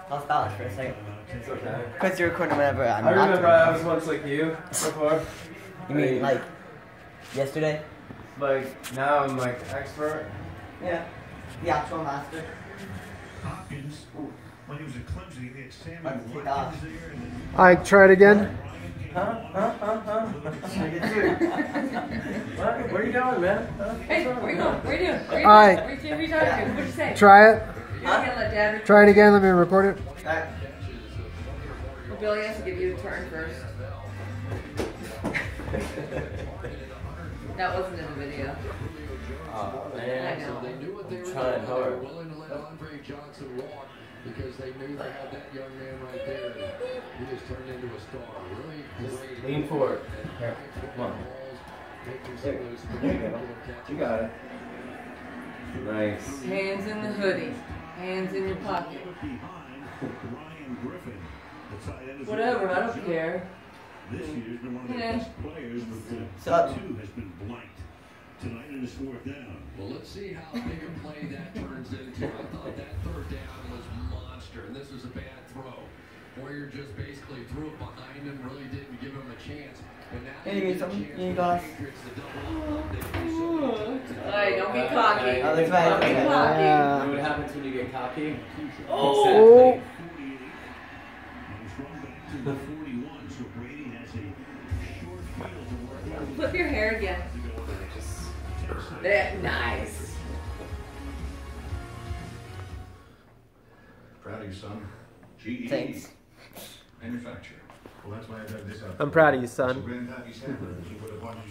I'll start for a second. It's okay. Because you're recording whenever I'm I not remember doing I was once like you before. You mean like yesterday? Like now I'm like expert. Yeah. The actual master. Hopkins, when he was at Clemson, he had Sammy Let's take Watkins off. there. And then Alright, try it again. What? Where are you going, man? Hey, where you going? Where you doing? Where you Alright. Where you talking to? What'd you say? Try it. You're not gonna let Dad record? Try it again. Let me record it. Alright. Well, Billy has to give you a turn first. That wasn't in the video. Oh I man. know. They knew what they were Trying doing. They hard. were willing to let Andre Johnson walk because they knew they had that young man right there. He has turned into a star. Really Just great. lean forward. Here. Come on. There you go. You got it. Nice. Hands in the hoodie. Hands in your pocket. Ryan Griffin, the tight end, is Whatever, I don't care. This year's been one of the Yeah. best players, but So- two has been blanked tonight in his fourth down. Well, let's see how big a play that turns into. I thought that third down was monster, and this was a bad throw. Warrior just basically threw it behind him, really didn't give him a chance. And now Hey, you need something? You need glass? Alright, don't get cocky. Oh, that's Don't right. get Okay. cocky. Yeah. What happens when you get cocky? Oh. And he's thrown back to the 41, so Brady has a short field to work with. Flip your hair again. That nice. Proud of you, son. GE. Thanks. Manufacturer. Well, that's why I dug this up. I'm proud of you, son. So Grandpappy's happening. He would have wanted you